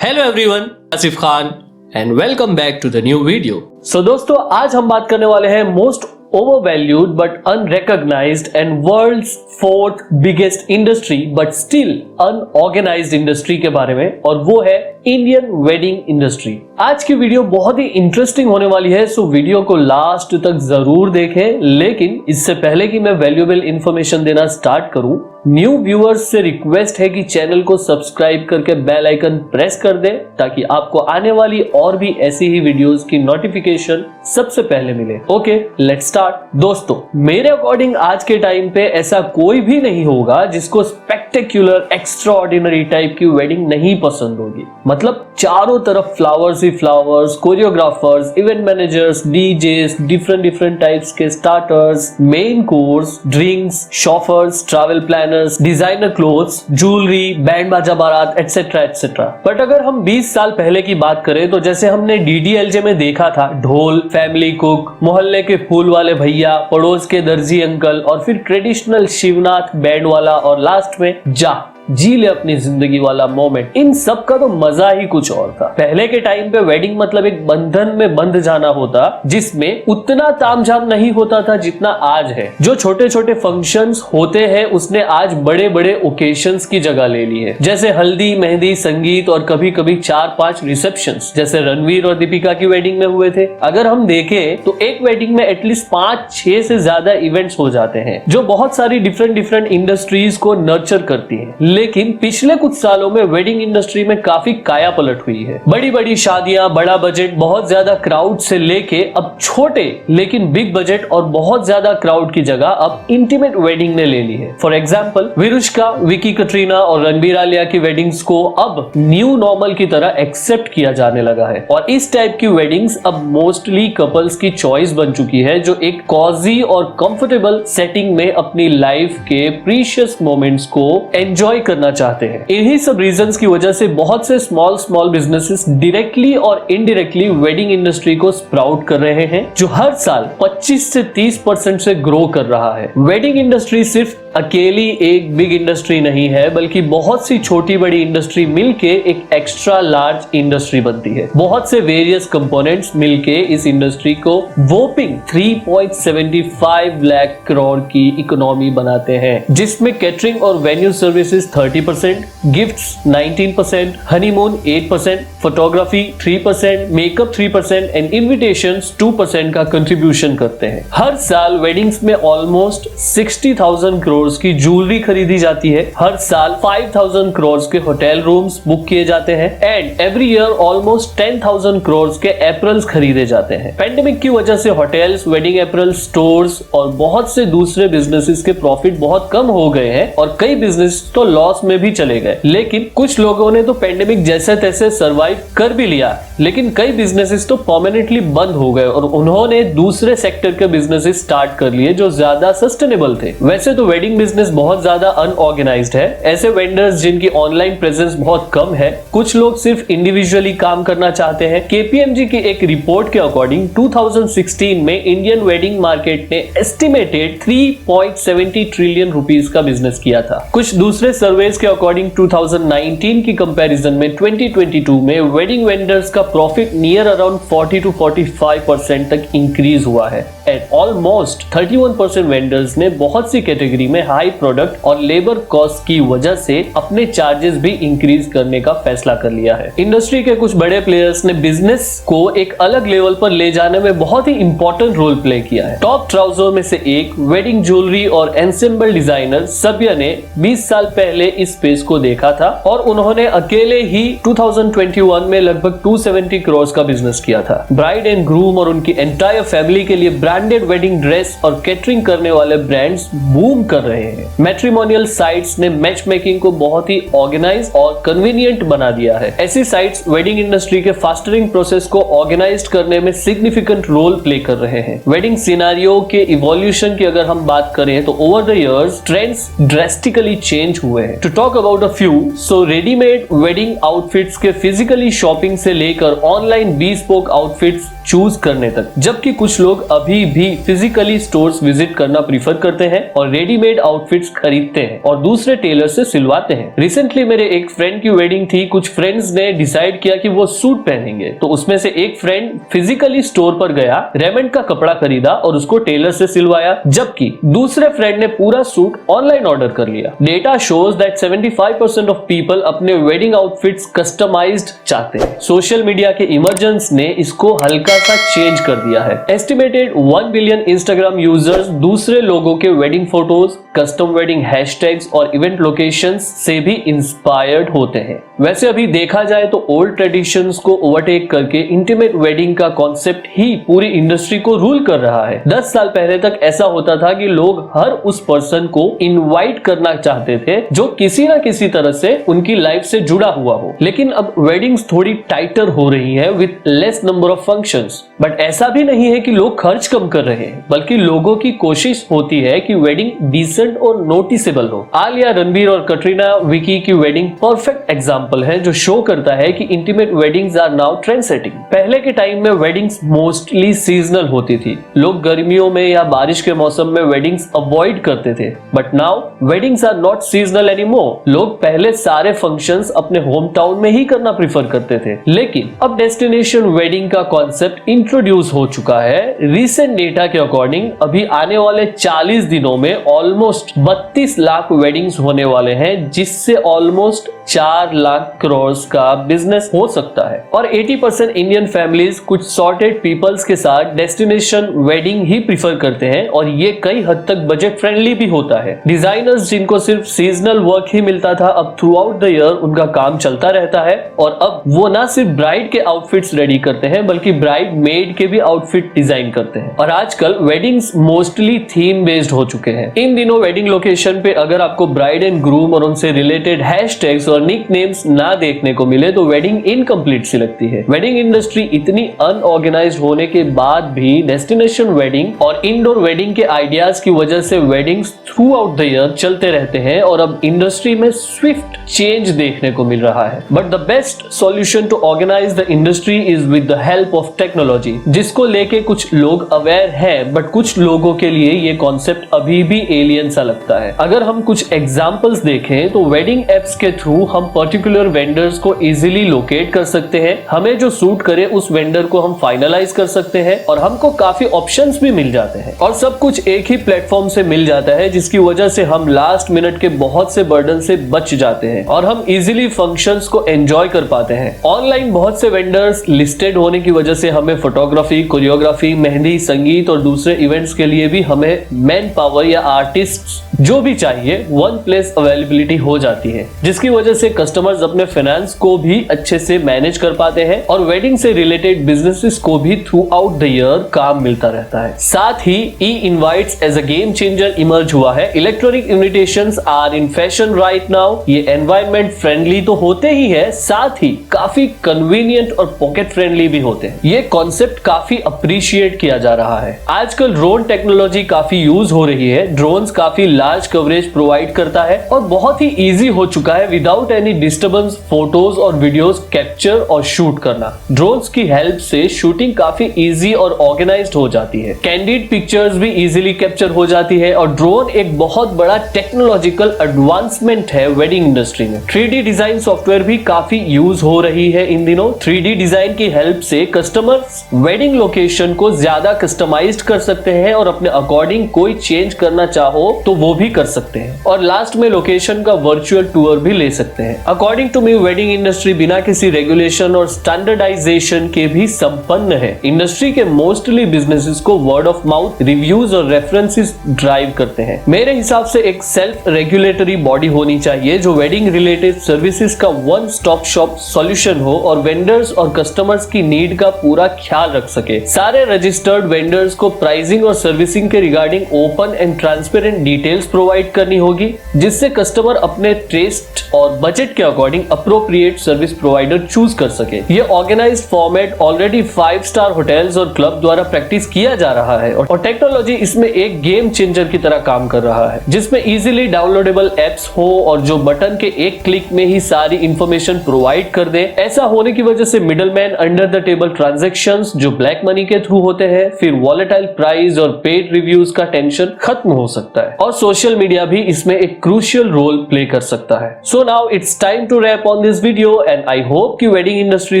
Hello everyone, Asif Khan and welcome back to the new video. So दोस्तों, आज हम बात करने वाले हैं most overvalued but unrecognized and world's fourth biggest industry but still unorganized industry के बारे में, और वो है इंडियन वेडिंग इंडस्ट्री। आज की वीडियो बहुत ही इंटरेस्टिंग होने वाली है, सो वीडियो को लास्ट तक जरूर देखें। लेकिन इससे पहले कि मैं वैल्यूएबल इंफॉर्मेशन देना स्टार्ट करूं, न्यू व्यूअर्स से रिक्वेस्ट है कि चैनल को सब्सक्राइब करके बेल आइकन प्रेस कर दें ताकि आपको आने वाली और भी ऐसी ही वीडियोस की नोटिफिकेशन सबसे पहले मिले। Okay, let's start. दोस्तों, मेरे अकॉर्डिंग आज के टाइम पे ऐसा कोई भी नहीं होगा जिसको स्पेक्टेक्युलर एक्स्ट्राऑर्डिनरी टाइप की वेडिंग नहीं पसंद होगी। मतलब चारों तरफ फ्लावर्स ही flowers, choreographers, event managers, DJs, different types के starters, main course, drinks, chauffeurs, travel planners, designer clothes, jewellery, band बाजा बारात, एटसेट्रा एटसेट्रा। बट अगर हम 20 साल पहले की बात करें तो जैसे हमने डीडीएलजे में देखा था, ढोल, फैमिली कुक, मोहल्ले के फूल वाले भैया, पड़ोस के दर्जी अंकल, और फिर ट्रेडिशनल शिवनाथ बैंड वाला, और लास्ट में जा जी ले अपनी जिंदगी वाला मोमेंट। इन सब का तो मजा ही कुछ और था। पहले के टाइम पे वेडिंग मतलब एक बंधन में बंध जाना होता, जिसमें उतना तामझाम नहीं होता था जितना आज है। जो छोटे छोटे फंक्शंस होते हैं उसने आज बड़े बड़े ओकेशंस की जगह ले ली है, जैसे हल्दी, मेहंदी, संगीत, और कभी कभी 4-5 रिसेप्शंस, जैसे रणवीर और दीपिका की वेडिंग में हुए थे। अगर हम देखें तो एक वेडिंग में एटलीस्ट 5-6 से ज्यादा इवेंट्स हो जाते हैं, जो बहुत सारी डिफरेंट इंडस्ट्रीज को नर्चर करती है। लेकिन पिछले कुछ सालों में वेडिंग इंडस्ट्री में काफी काया पलट हुई है। बड़ी बड़ी शादियां, बड़ा बजट, बहुत ज्यादा क्राउड से लेके अब छोटे लेकिन बिग बजट और बहुत ज्यादा क्राउड की जगह अब इंटीमेट वेडिंग ने ले ली है। फॉर एग्जांपल, विरुष्का, विकी कटरीना और रणबीर आलिया की वेडिंग्स को अब न्यू नॉर्मल की तरह एक्सेप्ट किया जाने लगा है, और इस टाइप की वेडिंग्स अब मोस्टली कपल्स की चॉइस बन चुकी है, जो एक कॉजी और कंफर्टेबल सेटिंग में अपनी लाइफ के प्रीशियस मोमेंट्स को एंजॉय करना चाहते हैं। इन्हीं सब रीजंस की वजह से बहुत से स्मॉल बिजनेसेस डायरेक्टली और इनडायरेक्टली वेडिंग इंडस्ट्री को स्प्राउट कर रहे हैं, जो हर साल 25 से 30% से ग्रो कर रहा है। वेडिंग इंडस्ट्री सिर्फ अकेली एक बिग इंडस्ट्री नहीं है, बल्कि बहुत सी छोटी बड़ी इंडस्ट्री मिलके एक एक्स्ट्रा लार्ज इंडस्ट्री बनती है। बहुत से वेरियस कंपोनेंट्स मिलके इस इंडस्ट्री को वोपिंग 3.75 लाख करोड़ की इकोनॉमी बनाते हैं, जिसमें कैटरिंग और venue services 30%, gifts 19%, honeymoon 8%, photography 3%, makeup 3% and invitations 2% का कंट्रीब्यूशन करते हैं। हर साल वेडिंग्स में ऑलमोस्ट 60,000 करोड़ की ज्वेलरी खरीदी जाती है। हर साल 5,000 करोड़ के होटल रूम्स बुक किए जाते हैं, and every year almost 10,000 crore के एप्रल्स खरीदे जाते हैं। पेंडेमिक की वजह से होटल्स, वेडिंग एप्रल स्टोर्स और बहुत से दूसरे बिजनेसेस के प्रॉफिट बहुत कम हो गए हैं, और कई बिजनेस तो लॉस में भी चले गए। लेकिन कुछ लोगों ने तो पेंडेमिक जैसे तैसे सरवाइव कर भी लिया, लेकिन कई बिजनेसेस तो परमानेंटली बंद हो गए और उन्होंने दूसरे सेक्टर के बिजनेसेस स्टार्ट कर लिए जो ज्यादा सस्टेनेबल थे। वैसे तो वेडिंग बिजनेस बहुत ज्यादा अनऑर्गेनाइज्ड है। ऐसे वेंडर्स जिनकी ऑनलाइन प्रेजेंस बहुत कम है, कुछ लोग सिर्फ इंडिविजुअली काम करना चाहते हैं। केपीएमजी की एक रिपोर्ट के अकॉर्डिंग 2016 में इंडियन वेडिंग मार्केट ने एस्टिमेटेड 3.70 ट्रिलियन रुपीस का बिजनेस किया था। कुछ दूसरे सर्वेस के अकॉर्डिंग 2019 की कंपैरिजन में 2022 में वेडिंग वेंडर्स का प्रॉफिट नियर अराउंड 40 to 45% तक इंक्रीज हुआ है, एंड ऑलमोस्ट 31% वेंडर्स ने बहुत सी कैटेगरी में हाई प्रोडक्ट और लेबर कॉस्ट की वजह से अपने चार्जेस भी इंक्रीज करने का फैसला कर लिया है। इंडस्ट्री के कुछ बड़े प्लेयर्स ने बिजनेस को एक अलग लेवल पर ले जाने में बहुत ही इंपॉर्टेंट रोल प्ले किया है। टॉप ट्राउजर में से एक वेडिंग ज्वेलरी और एंसेंबल डिजाइनर सभ्य ने 20 साल पहले इस स्पेस को देखा था, और उन्होंने अकेले ही 2021 में लगभग 270 करोड़ का बिजनेस किया था। ब्राइड एंड ग्रूम और उनकी एंटायर फैमिली के लिए ब्रांडेड वेडिंग ड्रेस और कैटरिंग करने वाले ब्रांड्स बूम कर रहे हैं। मैट्रिमोनियल साइट्स ने मैच मेकिंग को बहुत ही ऑर्गेनाइज और कन्वीनियंट बना दिया है। ऐसी साइट्स वेडिंग इंडस्ट्री के फास्टरिंग प्रोसेस को ऑर्गेनाइज करने में सिग्निफिकेंट रोल प्ले कर रहे हैं। वेडिंग सिनेरियो के इवोल्यूशन की अगर हम बात करें तो over the years trends drastically change हुए हैं। To talk about a few, so readymade wedding outfits के फिजिकली शॉपिंग से लेकर ऑनलाइन bespoke आउटफिट्स चूज करने तक। जबकि कुछ लोग अभी भी फिजिकली स्टोर्स विजिट करना प्रीफर करते हैं और रेडीमेड आउटफिट्स खरीदते हैं और दूसरे टेलर से सिलवाते हैं। रिसेंटली मेरे एक फ्रेंड की वेडिंग थी। कुछ फ्रेंड्स ने डिसाइड किया कि वो सूट पहनेंगे, तो उसमें से एक फ्रेंड फिजिकली स्टोर पर गया, रेमंड का कपड़ा खरीदा और उसको टेलर से सिलवाया, जबकि दूसरे फ्रेंड ने पूरा सूट ऑनलाइन ऑर्डर कर लिया। Data shows that 75% of people अपने वेडिंग आउटफिट्स कस्टमाइज्ड चाहते हैं। सोशल मीडिया के इमर्जेंस ने इसको हल्का सा चेंज कर दिया है। एस्टिमेटेड 1 बिलियन इंस्टाग्राम यूजर्स दूसरे लोगों के wedding photos, custom wedding hashtags और इवेंट लोकेशंस से भी इंस्पायर्ड होते हैं। वैसे अभी देखा जाए तो ओल्ड ट्रेडिशंस को ओवरटेक करके इंटीमेट वेडिंग का कॉन्सेप्ट ही पूरी इंडस्ट्री को रूल कर रहा है। 10 साल पहले तक ऐसा होता था कि लोग हर उस पर्सन को इनवाइट करना चाहते थे जो किसी ना किसी तरह से उनकी लाइफ से जुड़ा हुआ हो, लेकिन अब वेडिंग्स थोड़ी टाइटर हो रही है with less number of functions. But ऐसा भी नहीं है कि लोग खर्च कम कर रहे हैं, बल्कि लोगों की कोशिश होती है कि वेडिंग डिसेंट और नोटिसेबल हो। आलिया, रणबीर और कटरीना विकी की वेडिंग परफेक्ट एग्जांपल है जो शो करता है कि intimate weddings are now trend setting. पहले के टाइम में वेडिंग्स मोस्टली सीजनल होती थी। लोग गर्मियों में या बारिश के मौसम में वेडिंग्स अवॉइड करते थे, but now weddings are not seasonal anymore. लोग पहले सारे फंक्शंस अपने होम टाउन में ही करना प्रीफर करते थे, लेकिन अब डेस्टिनेशन वेडिंग का कॉन्सेप्ट इंट्रोड्यूस हो चुका है। रिसेंट डेटा के अकॉर्डिंग अभी आने वाले 40 दिनों में ऑलमोस्ट 32 लाख वेडिंग्स होने वाले हैं, जिससे ऑलमोस्ट 4 लाख करोड़ का बिजनेस हो सकता है। और 80% इंडियन फैमिलीज कुछ सॉर्टेड पीपल्स के साथ डेस्टिनेशन वेडिंग ही प्रीफर करते हैं और ये कई हद तक बजट फ्रेंडली भी होता है। डिजाइनर्स जिनको सिर्फ सीजनल वर्क ही मिलता था, अब थ्रू आउट द ईयर उनका काम चलता रहता है और अब वो ना सिर्फ ब्राइड के आउटफिट्स रेडी करते हैं बल्कि ब्राइड मेड के भी आउटफिट डिजाइन करते हैं। और आजकल वेडिंग्स मोस्टली थीम बेस्ड हो चुके हैं। इन दिनों वेडिंग लोकेशन पे अगर आपको ब्राइड एंड ग्रूम और उनसे रिलेटेड हैशटैग्स और निक नेम्स ना देखने को मिले तो वेडिंग इनकम्प्लीट सी लगती है। वेडिंग इंडस्ट्री इतनी अनऑर्गेनाइज्ड होने के बाद भी डेस्टिनेशन वेडिंग और इंडोर वेडिंग के आइडियाज की वजह से weddings through out the year चलते रहते हैं और अब इंडस्ट्री में स्विफ्ट चेंज देखने को मिल रहा है। But the best solution to organise the industry is with the help of technology, जिसको लेके कुछ लोग अवेयर हैं, बट कुछ लोगों के लिए ये कॉन्सेप्ट अभी भी एलियन सा लगता है। अगर हम कुछ एग्जांपल्स देखें तो वेडिंग एप्स के थ्रू हम पर्टिकुलर वेंडर्स को इजीली लोकेट कर सकते हैं, हमें जो सूट करे उस वेंडर को हम फाइनलाइज कर सकते हैं और हमको काफी ऑप्शंस भी मिल जाते हैं और सब कुछ एक ही प्लेटफॉर्म से मिल जाता है, जिसकी वजह से हम लास्ट मिनट के बहुत से बर्डन से बच जाते हैं और हम इजीली फंक्शंस को एंजॉय कर पाते हैं। ऑनलाइन बहुत से वेंडर्स लिस्टेड होने की वजह से हमें फोटोग्राफी, कोरियोग्राफी, मेहंदी, संगीत और दूसरे इवेंट्स के लिए भी हमें मैन पावर या आर्टिस्ट जो भी चाहिए वन प्लेस अवेलेबिलिटी हो जाती है, जिसकी वजह से कस्टमर्स अपने फाइनेंस को भी अच्छे से मैनेज कर पाते हैं और वेडिंग से रिलेटेड बिजनेसेस को भी थ्रू आउट द ईयर काम मिलता रहता है। साथ ही e invites as a game changer emerge हुआ है। Electronic invitations are in fashion right now. ये एनवायरनमेंट फ्रेंडली तो होते ही है, साथ ही काफी कन्वीनियंट और पॉकेट फ्रेंडली भी होते हैं। ये कॉन्सेप्ट काफी अप्रिशिएट किया जा रहा है। आजकल ड्रोन टेक्नोलॉजी काफी यूज हो रही है। ड्रोन्स काफी लार्ज कवरेज प्रोवाइड करता है और बहुत ही इजी हो चुका है विदाउट एनी डिस्टर्बेंस फोटोज और वीडियोस कैप्चर और शूट करना। ड्रोन्स की हेल्प से शूटिंग काफी इजी और ऑर्गेनाइज्ड हो जाती है। कैंडिड पिक्चर्स भी इजीली कैप्चर हो जाती है और ड्रोन एक बहुत बड़ा टेक्नोलॉजिकल एडवांसमेंट है वेडिंग इंडस्ट्री में। 3D डिजाइन सॉफ्टवेयर भी काफी यूज हो रही है इन दिनों। 3D डिजाइन की हेल्प से कस्टमर्स वेडिंग लोकेशन को ज्यादा कस्टमाइज्ड कर सकते हैं और अपने अकॉर्डिंग कोई चेंज करना चाहो तो वो भी कर सकते हैं और लास्ट में लोकेशन का वर्चुअल टूर भी ले सकते हैं। According to me wedding industry बिना किसी रेगुलेशन और स्टैंडर्डाइजेशन के भी संपन्न है। इंडस्ट्री के मोस्टली बिजनेसेस को वर्ड ऑफ माउथ, रिव्यूज और रेफरेंसेस ड्राइव करते हैं। मेरे हिसाब से एक सेल्फ रेगुलेटरी बॉडी होनी चाहिए जो वेडिंग रिलेटेड सर्विसेज का वन स्टॉप शॉप सॉल्यूशन हो और वेंडर्स और कस्टमर्स की नीड का पूरा ख्याल रख सके। सारे रजिस्टर्ड वेंडर्स को प्राइसिंग और सर्विसिंग के regarding open and transparent details provide करनी होगी, जिससे कस्टमर अपने टेस्ट और बजट के according according appropriate service provider choose कर सके। ये organised format already 5 star hotels और क्लब द्वारा प्रैक्टिस किया जा रहा है और टेक्नोलॉजी इसमें एक गेम चेंजर की तरह काम कर रहा है, जिसमें इजीली डाउनलोडेबल एप्स हो और जो बटन के एक क्लिक में ही सारी इंफॉर्मेशन प्रोवाइड कर दे। ऐसा होने की वजह से middleman, under the table transactions जो ब्लैक मनी के थ्रू होते हैं, फिर वॉलेटाइल प्राइस और पेड रिव्यूज का टेंशन खत्म हो सकता है और सोशल मीडिया भी इसमें एक क्रूशियल रोल प्ले कर सकता है। So now it's time to wrap on this video and I hope कि वेडिंग इंडस्ट्री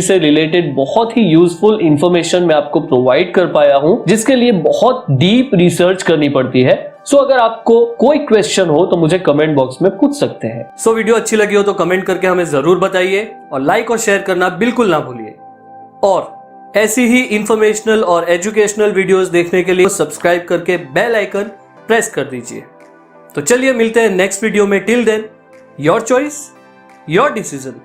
से रिलेटेड बहुत ही यूजफुल इंफॉर्मेशन मैं आपको प्रोवाइड कर पाया हूं, जिसके लिए बहुत डीप रिसर्च करनी पड़ती है। सो अगर आपको कोई क्वेश्चन हो तो मुझे कमेंट बॉक्स में पूछ सकते हैं। सो वीडियो अच्छी लगी हो तो कमेंट करके हमें जरूर बताइए और लाइक और शेयर करना बिल्कुल ना भूलिए। और ऐसी ही इंफॉर्मेशनल और एजुकेशनल वीडियोस देखने के लिए सब्सक्राइब करके बेल आइकन प्रेस कर दीजिए। तो चलिए मिलते हैं नेक्स्ट वीडियो में। Till then, your choice, your decision.